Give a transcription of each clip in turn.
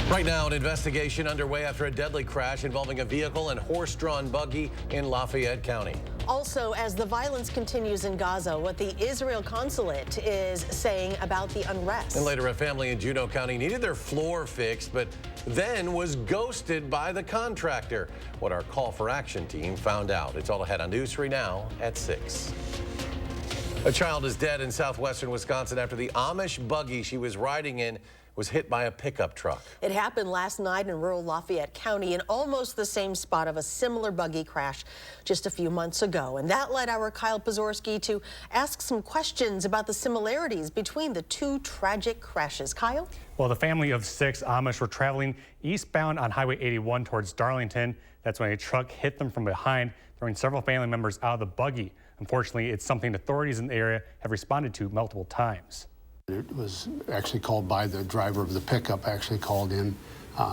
Right now, an investigation underway after a deadly crash involving a vehicle and horse-drawn buggy in Lafayette County. Also, as the violence continues in Gaza, what the Israel consulate is saying about the unrest. And later, a family in Juneau County needed their floor fixed, but then was ghosted by the contractor. What our call for action team found out. It's all ahead on News 3 Now at 6. A child is dead in southwestern Wisconsin after the Amish buggy she was riding in was hit by a pickup truck. It happened last night in rural Lafayette County in almost the same spot of a similar buggy crash just a few months ago. And that led our Kyle Pazorski to ask some questions about the similarities between the two tragic crashes. Kyle? Well, the family of 6 Amish were traveling eastbound on Highway 81 towards Darlington. That's when a truck hit them from behind, throwing several family members out of the buggy. Unfortunately, it's something authorities in the area have responded to multiple times. It was actually called by the driver of the pickup, actually called in,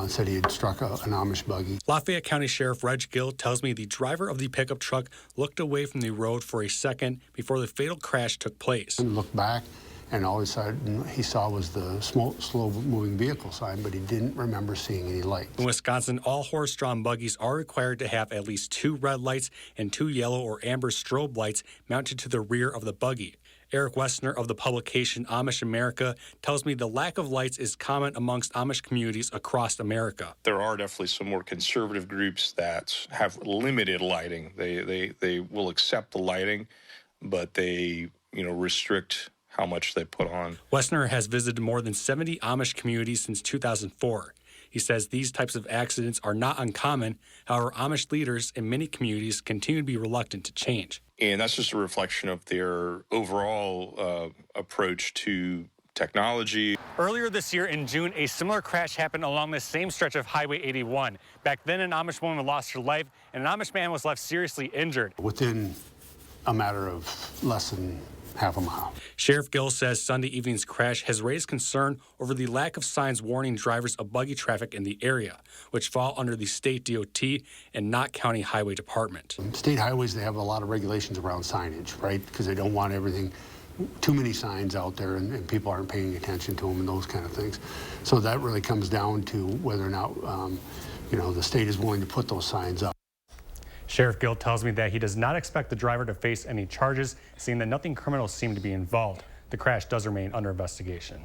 said he had struck an Amish buggy. Lafayette County Sheriff Reg Gill tells me the driver of the pickup truck looked away from the road for a second before the fatal crash took place. And looked back, and all of a sudden he saw was the slow-moving vehicle sign, but he didn't remember seeing any lights. In Wisconsin, all horse-drawn buggies are required to have at least 2 red lights and 2 yellow or amber strobe lights mounted to the rear of the buggy. Eric Westner of the publication Amish America tells me the lack of lights is common amongst Amish communities across America. There are definitely some more conservative groups that have limited lighting. They will accept the lighting, but they, restrict how much they put on. Westner has visited more than 70 Amish communities since 2004. He says these types of accidents are not uncommon. However, Amish leaders in many communities continue to be reluctant to change. And that's just a reflection of their overall approach to technology. Earlier this year in June, a similar crash happened along the same stretch of Highway 81. Back then, an Amish woman lost her life, and an Amish man was left seriously injured. Within a matter of less than half a mile. Sheriff Gill says Sunday evening's crash has raised concern over the lack of signs warning drivers of buggy traffic in the area, which fall under the state DOT and not county highway department. State highways, they have a lot of regulations around signage, right? Because they don't want everything, too many signs out there and people aren't paying attention to them and those kind of things. So that really comes down to whether or not, the state is willing to put those signs up. Sheriff Gill tells me that he does not expect the driver to face any charges, seeing that nothing criminal seemed to be involved. The crash does remain under investigation.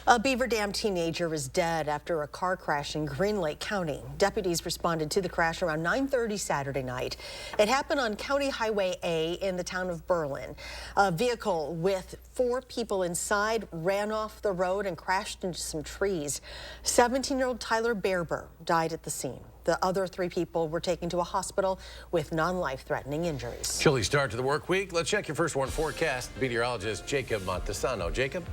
A Beaver Dam teenager is dead after a car crash in Green Lake County. Deputies responded to the crash around 9:30 Saturday night. It happened on County Highway A in the town of Berlin. A vehicle with 4 people inside ran off the road and crashed into some trees. 17-year-old Tyler Berber died at the scene. The other 3 people were taken to a hospital with non-life-threatening injuries. Chilly start to the work week. Let's check your first warn forecast. Meteorologist Jacob Montesano. Jacob?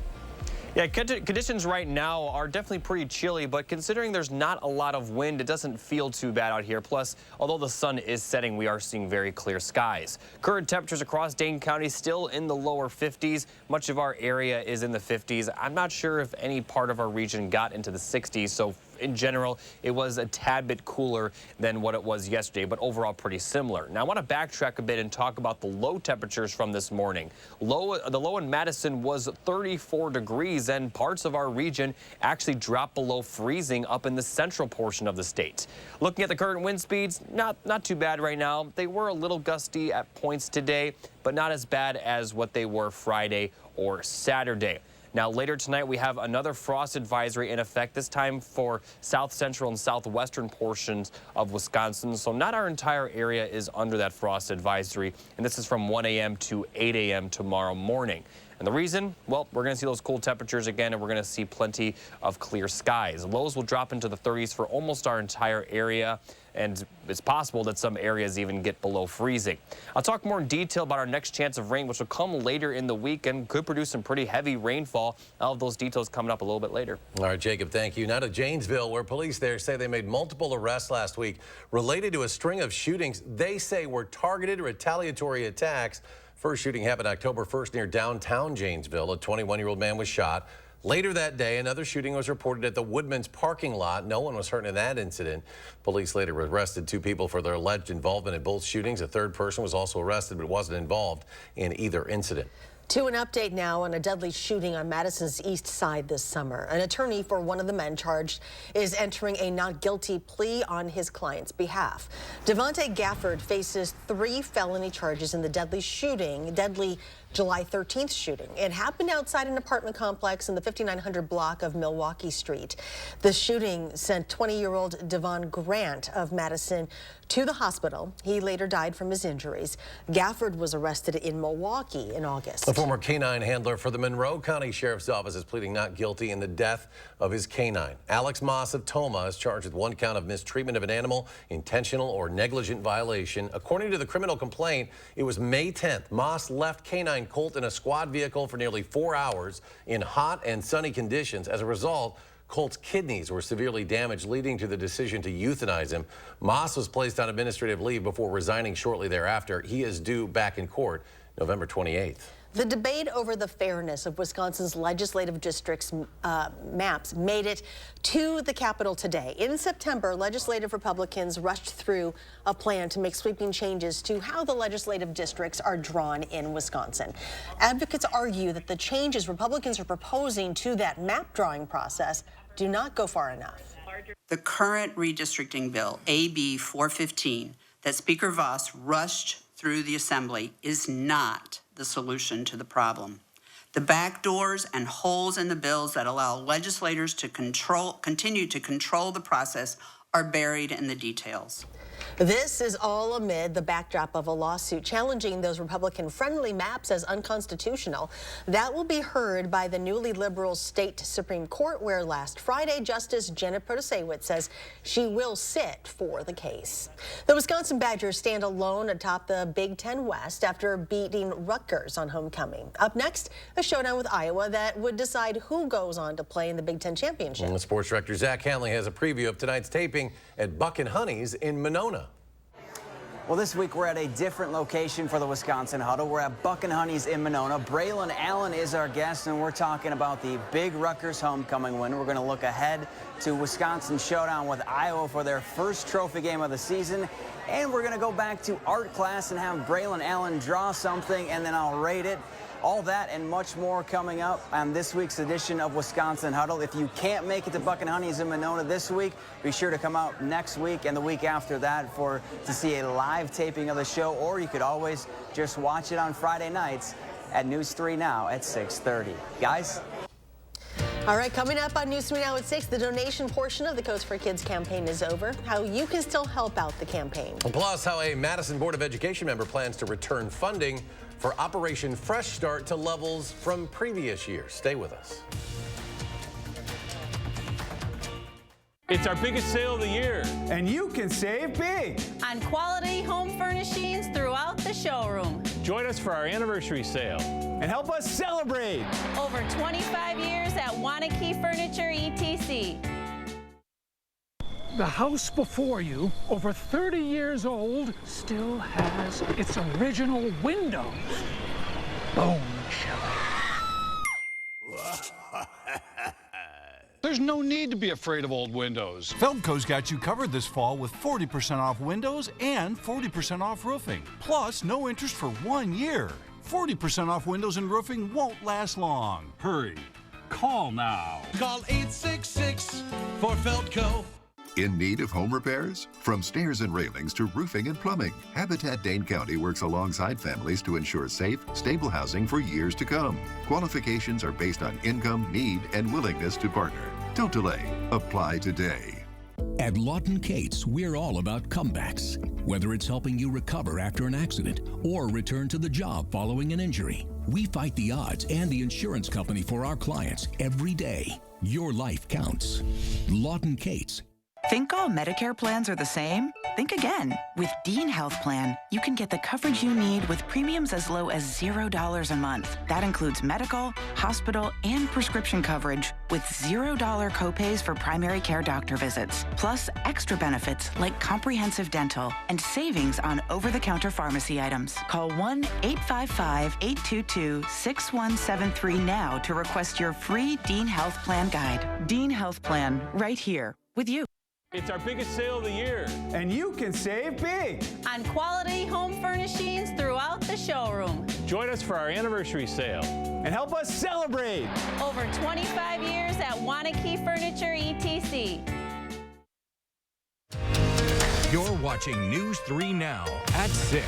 Yeah, conditions right now are definitely pretty chilly, but considering there's not a lot of wind, it doesn't feel too bad out here. Plus, although the sun is setting, we are seeing very clear skies. Current temperatures across Dane County still in the lower 50s. Much of our area is in the 50s. I'm not sure if any part of our region got into the 60s, so in general, it was a tad bit cooler than what it was yesterday, but overall pretty similar. Now, I want to backtrack a bit and talk about the low temperatures from this morning. The low in Madison was 34 degrees, and parts of our region actually dropped below freezing up in the central portion of the state. Looking at the current wind speeds, not too bad right now. They were a little gusty at points today, but not as bad as what they were Friday or Saturday. Now, later tonight, we have another frost advisory in effect, this time for south central and southwestern portions of Wisconsin. So not our entire area is under that frost advisory, and this is from 1 a.m. to 8 a.m. tomorrow morning. And the reason? Well, we're going to see those cool temperatures again, and we're going to see plenty of clear skies. Lows will drop into the 30s for almost our entire area, and it's possible that some areas even get below freezing. I'll talk more in detail about our next chance of rain, which will come later in the week and could produce some pretty heavy rainfall. I'll have those details coming up a little bit later. All right, Jacob, thank you. Now to Janesville, where police there say they made multiple arrests last week related to a string of shootings they say were targeted retaliatory attacks. First shooting happened October 1st near downtown Janesville. A 21-year-old man was shot. Later that day, another shooting was reported at the Woodman's parking lot. No one was hurt in that incident. Police later arrested 2 people for their alleged involvement in both shootings. A third person was also arrested but wasn't involved in either incident. To an update now on a deadly shooting on Madison's east side this summer. An attorney for one of the men charged is entering a not guilty plea on his client's behalf. Devontae Gafford faces 3 felony charges in the deadly July 13th shooting. It happened outside an apartment complex in the 5900 block of Milwaukee Street. The shooting sent 20-year-old Devon Grant of Madison to the hospital. He later died from his injuries. Gafford was arrested in Milwaukee in August. The former canine handler for the Monroe County Sheriff's Office is pleading not guilty in the death of his canine. Alex Moss of Toma is charged with 1 count of mistreatment of an animal, intentional or negligent violation. According to the criminal complaint, it was May 10th. Moss left canine Colt in a squad vehicle for nearly 4 hours in hot and sunny conditions. As a result, Colt's kidneys were severely damaged, leading to the decision to euthanize him. Moss was placed on administrative leave before resigning shortly thereafter. He is due back in court November 28th. The debate over the fairness of Wisconsin's legislative districts maps made it to the Capitol today. In September, legislative Republicans rushed through a plan to make sweeping changes to how the legislative districts are drawn in Wisconsin. Advocates argue that the changes Republicans are proposing to that map drawing process do not go far enough. The current redistricting bill, AB 415, that Speaker Voss rushed through the Assembly is not the solution to the problem. The backdoors and holes in the bills that allow legislators to continue to control the process are buried in the details. This is all amid the backdrop of a lawsuit challenging those Republican-friendly maps as unconstitutional. That will be heard by the newly liberal state Supreme Court, where last Friday, Justice Janet Protasiewicz says she will sit for the case. The Wisconsin Badgers stand alone atop the Big Ten West after beating Rutgers on homecoming. Up next, a showdown with Iowa that would decide who goes on to play in the Big Ten Championship. And sports director Zach Hanley has a preview of tonight's taping at Buck and Honey's in Monona. Well, this week we're at a different location for the Wisconsin Huddle. We're at Buck and Honey's in Monona. Braylon Allen is our guest, and we're talking about the big Rutgers homecoming win. We're going to look ahead to Wisconsin's showdown with Iowa for their first trophy game of the season. And we're going to go back to art class and have Braylon Allen draw something, and then I'll rate it. All that and much more coming up on this week's edition of Wisconsin Huddle. If you can't make it to Buck and Honey's in Monona this week, be sure to come out next week and the week after that to see a live taping of the show, or you could always just watch it on Friday nights at News 3 Now at 6:30. Guys? All right, coming up on News 3 Now at 6, the donation portion of the Codes for Kids campaign is over. How you can still help out the campaign. Plus, how a Madison Board of Education member plans to return funding for Operation Fresh Start to levels from previous years. Stay with us. It's our biggest sale of the year. And you can save big on quality home furnishings throughout the showroom. Join us for our anniversary sale and help us celebrate. Over 25 years at Wanakee Furniture ETC. The house before you, over 30 years old, still has its original windows. Bone chilling. There's no need to be afraid of old windows. Feldco's got you covered this fall with 40% off windows and 40% off roofing. Plus, no interest for 1 year. 40% off windows and roofing won't last long. Hurry. Call now. Call 866 for Feldco. In need of home repairs? From stairs and railings to roofing and plumbing, Habitat Dane County works alongside families to ensure safe, stable housing for years to come. Qualifications are based on income, need, and willingness to partner. Don't delay. Apply today. At Lawton Cates, we're all about comebacks. Whether it's helping you recover after an accident or return to the job following an injury, we fight the odds and the insurance company for our clients every day. Your life counts. Lawton Cates. Think all Medicare plans are the same? Think again. With Dean Health Plan, you can get the coverage you need with premiums as low as $0 a month. That includes medical, hospital, and prescription coverage with $0 copays for primary care doctor visits, plus extra benefits like comprehensive dental and savings on over-the-counter pharmacy items. Call 1-855-822-6173 now to request your free Dean Health Plan guide. Dean Health Plan, right here with you. It's our biggest sale of the year. And you can save big on quality home furnishings throughout the showroom. Join us for our anniversary sale. And help us celebrate. Over 25 years at Wanakee Furniture, ETC. You're watching News 3 Now at 6.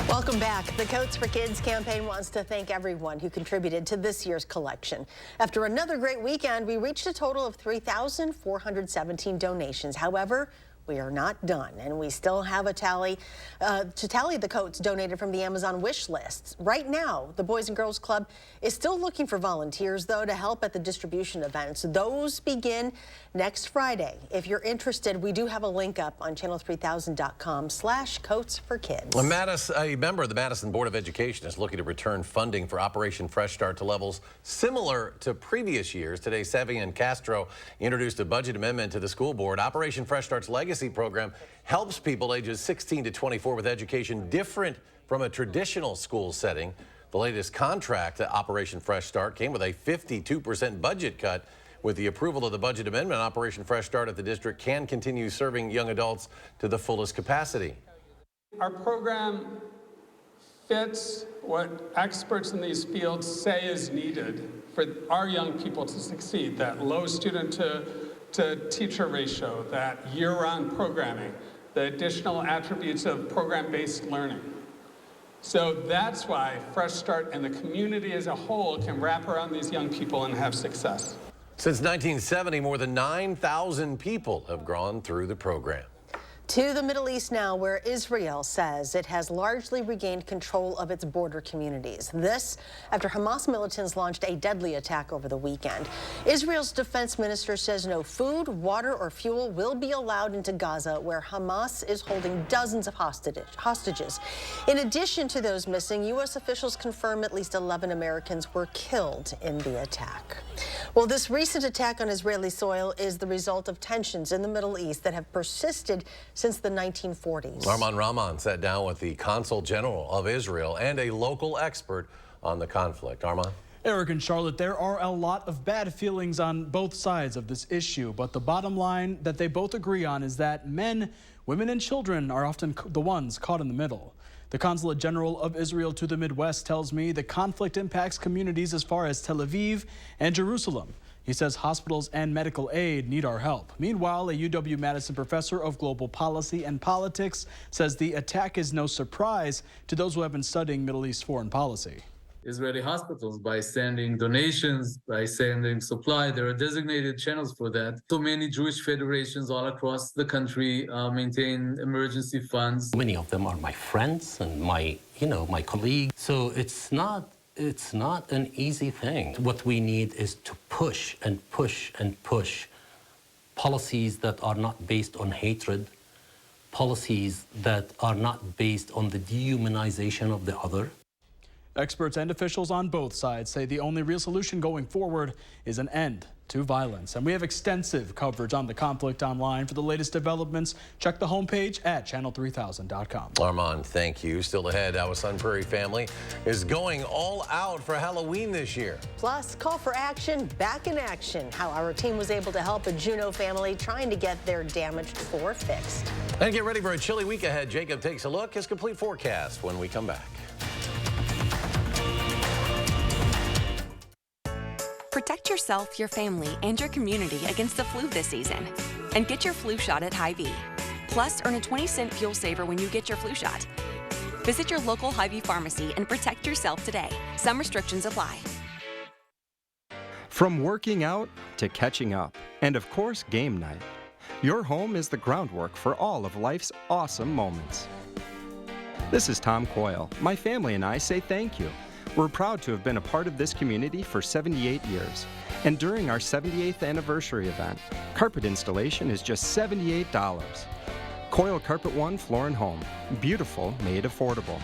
Welcome back. The Coats for Kids campaign wants to thank everyone who contributed to this year's collection. After another great weekend, we reached a total of 3,417 donations. However, we are not done, and we still have a tally to tally the coats donated from the Amazon wish lists. Right now, the Boys and Girls Club is still looking for volunteers, though, to help at the distribution events. Those begin next Friday. If you're interested, we do have a link up on channel3000.com/coats4kids. A member of the Madison Board of Education is looking to return funding for Operation Fresh Start to levels similar to previous years. Today, Sevi and Castro introduced a budget amendment to the school board. Operation Fresh Start's legacy program helps people ages 16 to 24 with education different from a traditional school setting. The latest contract to Operation Fresh Start came with a 52% budget cut. With the approval of the budget amendment, Operation Fresh Start at the district can continue serving young adults to the fullest capacity. Our program fits what experts in these fields say is needed for our young people to succeed, that low student to teacher ratio, that year-round programming, the additional attributes of program-based learning. So that's why Fresh Start and the community as a whole can wrap around these young people and have success. Since 1970, more than 9,000 people have gone through the program. To the Middle East now, where Israel says it has largely regained control of its border communities. This after Hamas militants launched a deadly attack over the weekend. Israel's defense minister says no food, water, or fuel will be allowed into Gaza, where Hamas is holding dozens of hostages. In addition to those missing, U.S. officials confirm at least 11 Americans were killed in the attack. Well, this recent attack on Israeli soil is the result of tensions in the Middle East that have persisted since the 1940s. Arman Rahman sat down with the Consul General of Israel and a local expert on the conflict. Arman? Eric and Charlotte, there are a lot of bad feelings on both sides of this issue, but the bottom line that they both agree on is that men, women, and children are often the ones caught in the middle. The Consulate General of Israel to the Midwest tells me the conflict impacts communities as far as Tel Aviv and Jerusalem. He says hospitals and medical aid need our help. Meanwhile, a UW-Madison professor of global policy and politics says the attack is no surprise to those who have been studying Middle East foreign policy. Israeli hospitals, by sending donations, by sending supply, there are designated channels for that. So many Jewish federations all across the country maintain emergency funds. Many of them are my friends and my colleagues. So it's not an easy thing. What we need is to push and push and push policies that are not based on hatred, policies that are not based on the dehumanization of the other. Experts and officials on both sides say the only real solution going forward is an end to violence. And we have extensive coverage on the conflict online. For the latest developments, check the homepage at channel3000.com. Armand, thank you. Still ahead, our Sun Prairie family is going all out for Halloween this year. Plus, call for action, back in action. How our team was able to help a Juneau family trying to get their damaged floor fixed. And get ready for a chilly week ahead. Jacob takes a look. His complete forecast when we come back. Protect yourself, your family, and your community against the flu this season. And get your flu shot at Hy-Vee. Plus, earn a 20-cent fuel saver when you get your flu shot. Visit your local Hy-Vee pharmacy and protect yourself today. Some restrictions apply. From working out to catching up, and of course, game night. Your home is the groundwork for all of life's awesome moments. This is Tom Coyle. My family and I say thank you. We're proud to have been a part of this community for 78 years. And during our 78th anniversary event, carpet installation is just $78. Coyle Carpet One Floor and Home. Beautiful, made affordable.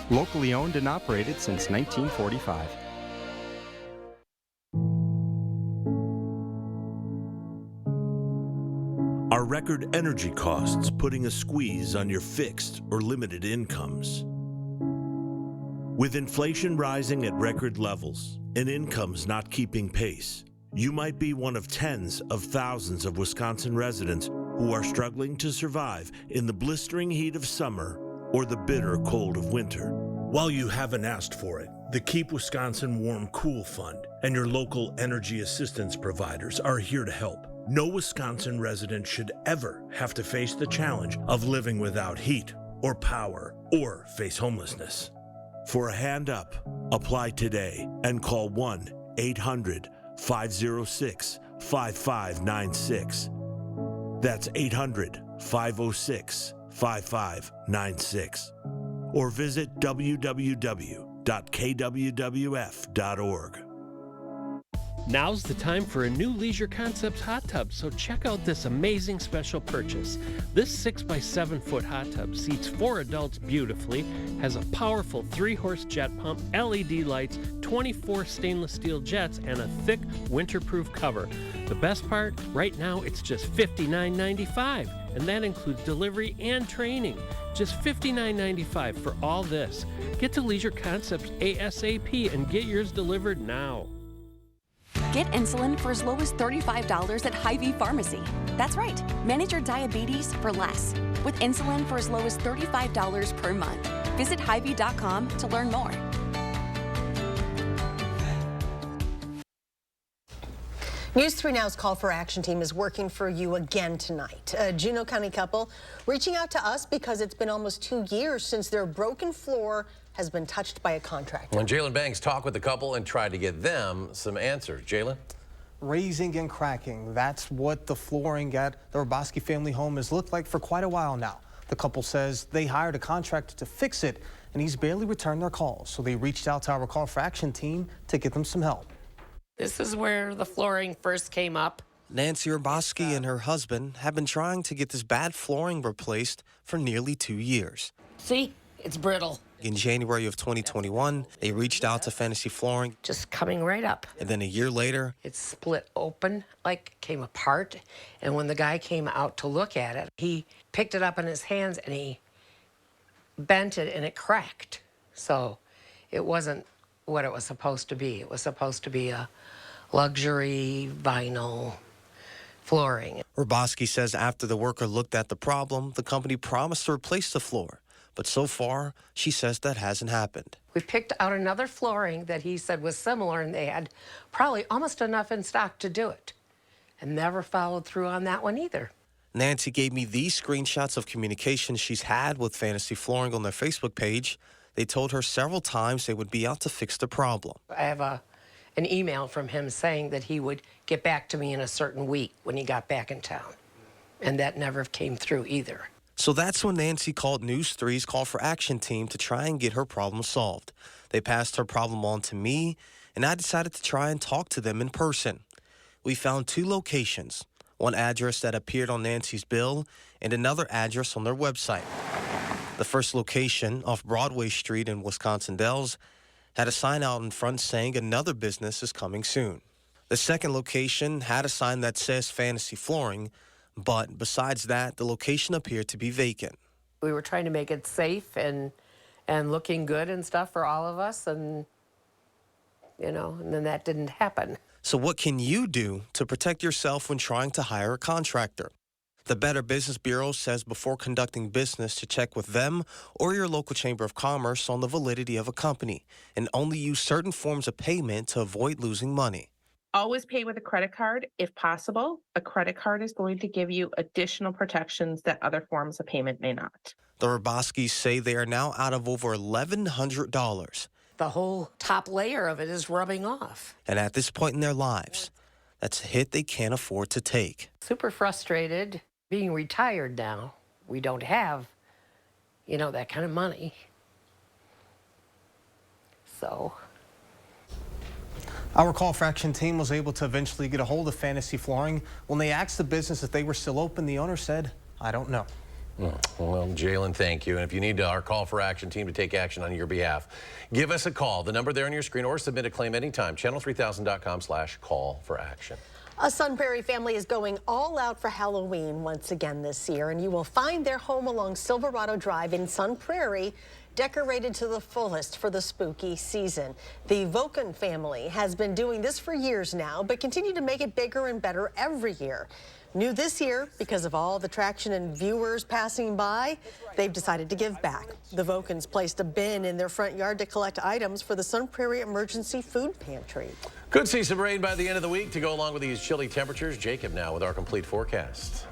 Locally owned and operated since 1945. Are record energy costs putting a squeeze on your fixed or limited incomes? With inflation rising at record levels and incomes not keeping pace, You might be one of tens of thousands of Wisconsin residents who are struggling to survive in the blistering heat of summer or the bitter cold of winter. While you haven't asked for it, the Keep Wisconsin Warm Cool Fund and your local energy assistance providers are here to help. No Wisconsin resident should ever have to face the challenge of living without heat or power or face homelessness. For a hand up, apply today and call 1-800-506-5596. That's 800-506-5596. Or visit www.kwwf.org. Now's the time for a new Leisure Concepts hot tub, so check out this amazing special purchase. This 6x7-foot hot tub seats 4 adults beautifully, has a powerful 3-horse jet pump, LED lights, 24 stainless steel jets, and a thick winterproof cover. The best part, right now it's just $59.95, and that includes delivery and training. Just $59.95 for all this. Get to Leisure Concepts ASAP and get yours delivered now. Get insulin for as low as $35 at Hy-Vee Pharmacy. That's right, manage your diabetes for less with insulin for as low as $35 per month. Visit Hy-Vee.com to learn more. News 3 Now's Call for Action team is working for you again tonight. A Juneau County couple reaching out to us because it's been almost 2 years since their broken floor has been touched by a contractor. When Jalen Banks talked with the couple and tried to get them some answers. Jalen? Raising and cracking. That's what the flooring at the Roboski family home has looked like for quite a while now. The couple says they hired a contractor to fix it, and he's barely returned their calls. So they reached out to our Call for Action team to get them some help. This is where the flooring first came up. Nancy Roboski and her husband have been trying to get this bad flooring replaced for nearly 2 years. See, it's brittle. In January of 2021, they reached out to Fantasy Flooring. Just coming right up. And then a year later, it split open, like came apart. And when the guy came out to look at it, he picked it up in his hands and he bent it and it cracked. So it wasn't what it was supposed to be. It was supposed to be a luxury vinyl flooring. Roboski says after the worker looked at the problem, the company promised to replace the floor. But so far, she says that hasn't happened. We picked out another flooring that he said was similar, and they had probably almost enough in stock to do it. And never followed through on that one either. Nancy gave me these screenshots of communications she's had with Fantasy Flooring on their Facebook page. They told her several times they would be out to fix the problem. I have an email from him saying that he would get back to me in a certain week when he got back in town. And that never came through either. So that's when Nancy called News 3's Call for Action team to try and get her problem solved. They passed her problem on to me, and I decided to try and talk to them in person. We found 2 locations, one address that appeared on Nancy's bill and another address on their website. The first location, off Broadway Street in Wisconsin Dells, had a sign out in front saying another business is coming soon. The second location had a sign that says Fantasy Flooring, but besides that, the location appeared to be vacant. We were trying to make it safe and looking good and stuff for all of us, and, you know, and then that didn't happen. So what can you do to protect yourself when trying to hire a contractor? The Better Business Bureau says before conducting business to check with them or your local Chamber of Commerce on the validity of a company, and only use certain forms of payment to avoid losing money. Always pay with a credit card if possible. A credit card is going to give you additional protections that other forms of payment may not. The Roboskis say they are now out of over $1,100. The whole top layer of it is rubbing off. And at this point in their lives, that's a hit they can't afford to take. Super frustrated. Being retired now, we don't have, you know, that kind of money. So Our Call for Action team was able to eventually get a hold of Fantasy Flooring. When they asked the business if they were still open, the owner said, "I don't know." Well, Jalen, thank you. And if you need our Call for Action team to take action on your behalf, give us a call. The number there on your screen, or submit a claim anytime. Channel3000.com/call-for-action. A Sun Prairie family is going all out for Halloween once again this year, and you will find their home along Silverado Drive in Sun Prairie decorated to the fullest for the spooky season. The Voken family has been doing this for years now, but continue to make it bigger and better every year. New this year, because of all the traction and viewers passing by, they've decided to give back. The Vokens placed a bin in their front yard to collect items for the Sun Prairie Emergency Food Pantry. Could see some rain by the end of the week to go along with these chilly temperatures. Jacob now with our complete forecast.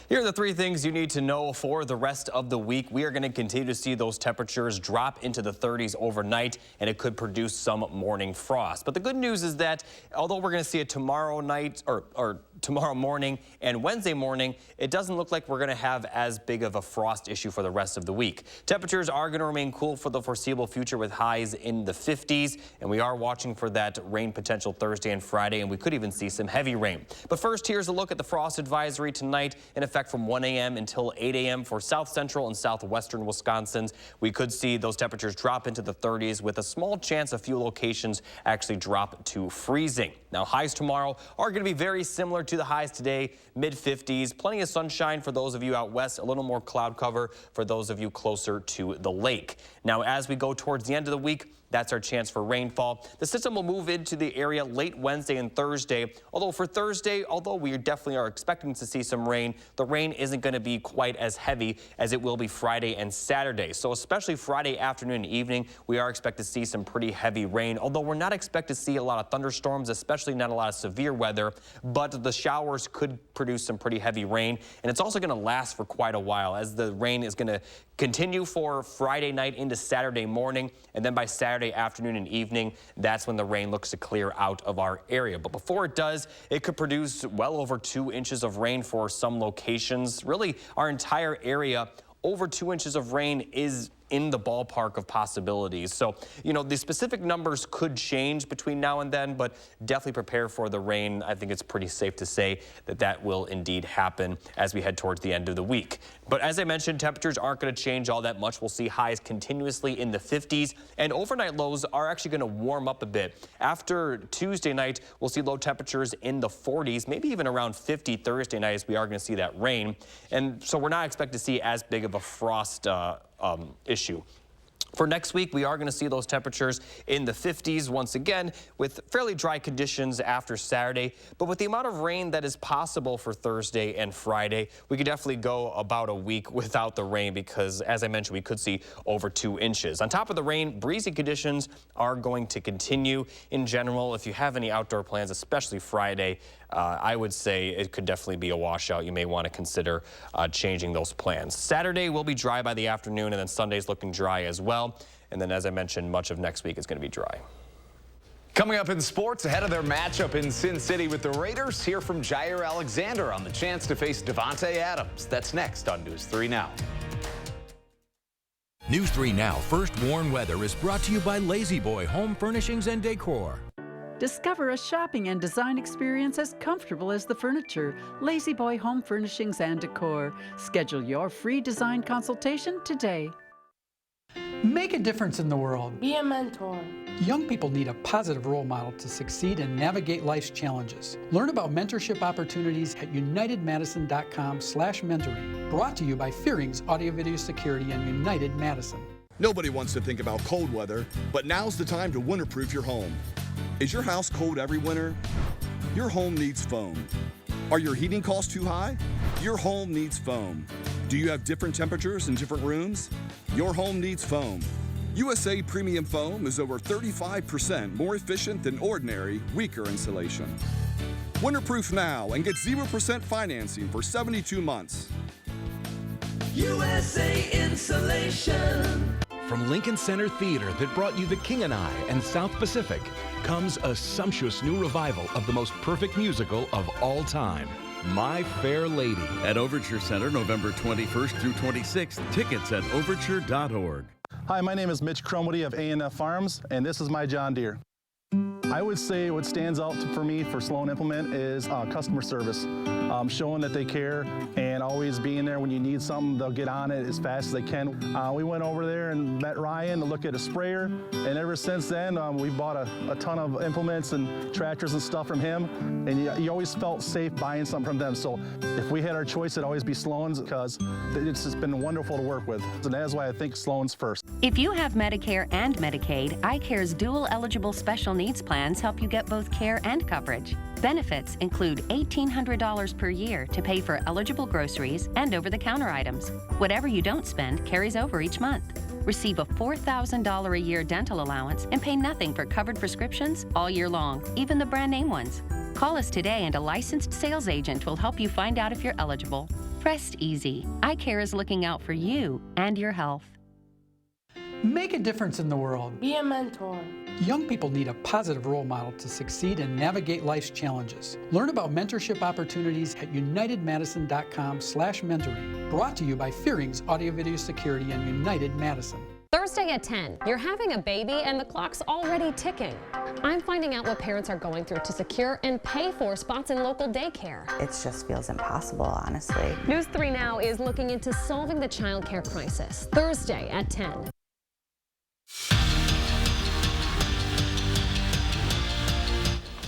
Here are the three things you need to know for the rest of the week. We are going to continue to see those temperatures drop into the 30s overnight, and it could produce some morning frost. But the good news is that although we're going to see it tomorrow night or tomorrow morning and Wednesday morning, it doesn't look like we're going to have as big of a frost issue for the rest of the week. Temperatures are going to remain cool for the foreseeable future with highs in the 50s, and we are watching for that rain potential Thursday and Friday, and we could even see some heavy rain. But first, here's a look at the frost advisory tonight in effect from 1 a.m. until 8 a.m. for south central and southwestern Wisconsin. We could see those temperatures drop into the 30s with a small chance a few locations actually drop to freezing. Now, highs tomorrow are going to be very similar to the highs today, mid-50s. Plenty of sunshine for those of you out west, a little more cloud cover for those of you closer to the lake. Now, as we go towards the end of the week, that's our chance for rainfall. The system will move into the area late Wednesday and Thursday. Although for Thursday, although we definitely are expecting to see some rain, the rain isn't going to be quite as heavy as it will be Friday and Saturday. So especially Friday afternoon and evening, we are expected to see some pretty heavy rain. Although we're not expected to see a lot of thunderstorms, especially not a lot of severe weather, but the showers could produce some pretty heavy rain. And it's also going to last for quite a while, as the rain is going to continue for Friday night into Saturday morning, and then by Saturday afternoon and evening, that's when the rain looks to clear out of our area. But before it does, it could produce well over 2 inches of rain for some locations. Really, our entire area, over 2 inches of rain is in the ballpark of possibilities. So, you know, the specific numbers could change between now and then, but definitely prepare for the rain. I think it's pretty safe to say that that will indeed happen as we head towards the end of the week. But as I mentioned, temperatures aren't going to change all that much. We'll see highs continuously in the 50s, and overnight lows are actually going to warm up a bit. After Tuesday night, we'll see low temperatures in the 40s, maybe even around 50 Thursday night, as we are going to see that rain. And so we're not expected to see as big of a frost issue. For next week, we are going to see those temperatures in the 50s once again, with fairly dry conditions after Saturday. But with the amount of rain that is possible for Thursday and Friday, we could definitely go about a week without the rain because, as I mentioned, we could see over 2 inches. On top of the rain, breezy conditions are going to continue in general. If you have any outdoor plans, especially Friday, I would say it could definitely be a washout. You may want to consider changing those plans. Saturday will be dry by the afternoon, and then Sunday's looking dry as well. And then, as I mentioned, much of next week is going to be dry. Coming up in sports, ahead of their matchup in Sin City with the Raiders, hear from Jair Alexander on the chance to face Davante Adams. That's next on News 3 Now. News 3 Now First Warn Weather is brought to you by Lazy Boy Home Furnishings and Decor. Discover a shopping and design experience as comfortable as the furniture. Lazy Boy Home Furnishings and Decor. Schedule your free design consultation today. Make a difference in the world. Be a mentor. Young people need a positive role model to succeed and navigate life's challenges. Learn about mentorship opportunities at unitedmadison.com/mentoring. Brought to you by Fearing's Audio Video Security and United Madison. Nobody wants to think about cold weather, but now's the time to winterproof your home. Is your house cold every winter? Your home needs foam. Are your heating costs too high? Your home needs foam. Do you have different temperatures in different rooms? Your home needs foam. USA Premium Foam is over 35% more efficient than ordinary, weaker insulation. Winterproof now and get 0% financing for 72 months. USA Insulation. From Lincoln Center Theater that brought you The King and I and South Pacific comes a sumptuous new revival of the most perfect musical of all time, My Fair Lady. At Overture Center, November 21st through 26th. Tickets at overture.org. Hi, my name is Mitch Cromody of A&F Farms, and this is my John Deere. I I would say what stands out for me for Sloan Implement is customer service, showing that they care and always being there when you need something. They'll get on it as fast as they can. We went over there and met Ryan to look at a sprayer, and ever since then we bought a ton of implements and tractors and stuff from him, and you always felt safe buying something from them. So if we had our choice, it'd always be Sloan's, because it's just been wonderful to work with, and that's why I think Sloan's first. If you have Medicare and Medicaid, iCare's dual eligible special needs plans help you get both care and coverage. Benefits include $1,800 per year to pay for eligible groceries and over-the-counter items. Whatever you don't spend carries over each month. Receive a $4,000 a year dental allowance and pay nothing for covered prescriptions all year long, even the brand name ones. Call us today and a licensed sales agent will help you find out if you're eligible. Rest easy. iCare is looking out for you and your health. Make a difference in the world. Be a mentor. Young people need a positive role model to succeed and navigate life's challenges. Learn about mentorship opportunities at unitedmadison.com/mentoring. Brought to you by Fearing's Audio Video Security and United Madison. Thursday at 10, you're having a baby and the clock's already ticking. I'm finding out what parents are going through to secure and pay for spots in local daycare. It just feels impossible, honestly. News 3 Now is looking into solving the child care crisis. Thursday at 10.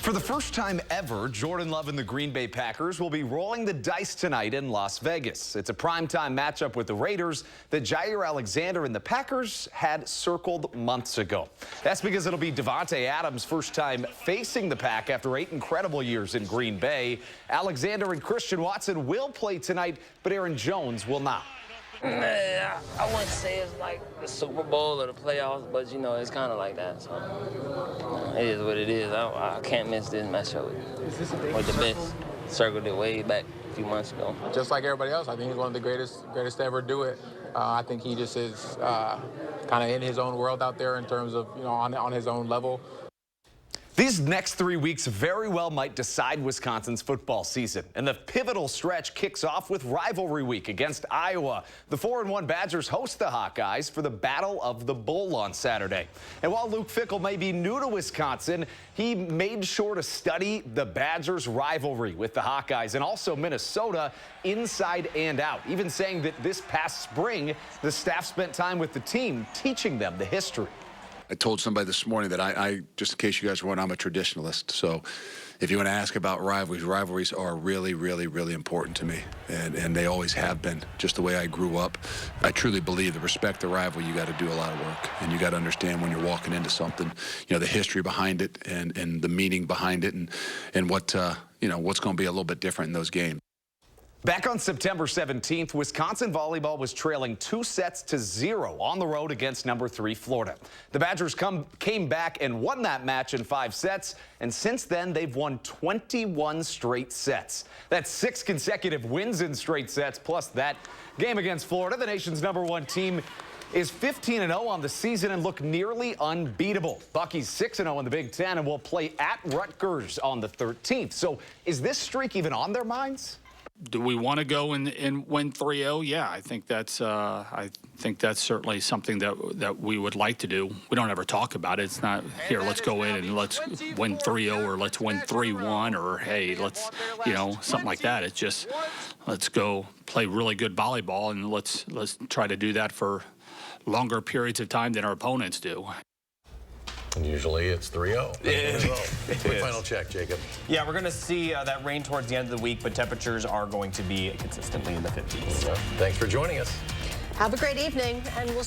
For the first time ever, Jordan Love and the Green Bay Packers will be rolling the dice tonight in Las Vegas. It's a primetime matchup with the Raiders that Jair Alexander and the Packers had circled months ago. That's because it'll be Davante Adams' first time facing the Pack after 8 incredible years in Green Bay. Alexander and Christian Watson will play tonight, but Aaron Jones will not. I wouldn't say it's like the Super Bowl or the playoffs, but, you know, it's kind of like that. So it is what it is. I can't miss this matchup with the best. Circled it way back a few months ago. Just like everybody else, I think he's one of the greatest to ever do it. I think he just is kind of in his own world out there in terms of, you know, on his own level. These next 3 weeks very well might decide Wisconsin's football season. And the pivotal stretch kicks off with rivalry week against Iowa. The 4-1 Badgers host the Hawkeyes for the Battle of the Bull on Saturday. And while Luke Fickell may be new to Wisconsin, he made sure to study the Badgers' rivalry with the Hawkeyes and also Minnesota inside and out, even saying that this past spring, the staff spent time with the team teaching them the history. I told somebody this morning that I just in case you guys were wondering, I'm a traditionalist. So if you want to ask about rivalries are really, really, really important to me. And they always have been, just the way I grew up. I truly believe that respect the rival, you got to do a lot of work. And you got to understand when you're walking into something, you know, the history behind it and the meaning behind it and what, you know, what's going to be a little bit different in those games. Back on September 17th, Wisconsin volleyball was trailing 2-0 on the road against number 3 Florida. The Badgers came back and won that match in 5 sets, and since then they've won 21 straight sets. That's 6 consecutive wins in straight sets, plus that game against Florida. The nation's #1 team is 15-0 on the season and look nearly unbeatable. Bucky's 6-0 in the Big Ten and will play at Rutgers on the 13th. So is this streak even on their minds? Do we want to go and win 3-0? Yeah, I think that's certainly something that we would like to do. We don't ever talk about it. It's not here. Let's go in and let's win 3-0 or let's win 3-1 or hey, let's something like that. It's just let's go play really good volleyball and let's try to do that for longer periods of time than our opponents do. And usually it's 3-0. Quick final check, Jacob. Yeah, we're going to see that rain towards the end of the week, but temperatures are going to be consistently in the 50s. Thanks for joining us. Have a great evening, and we'll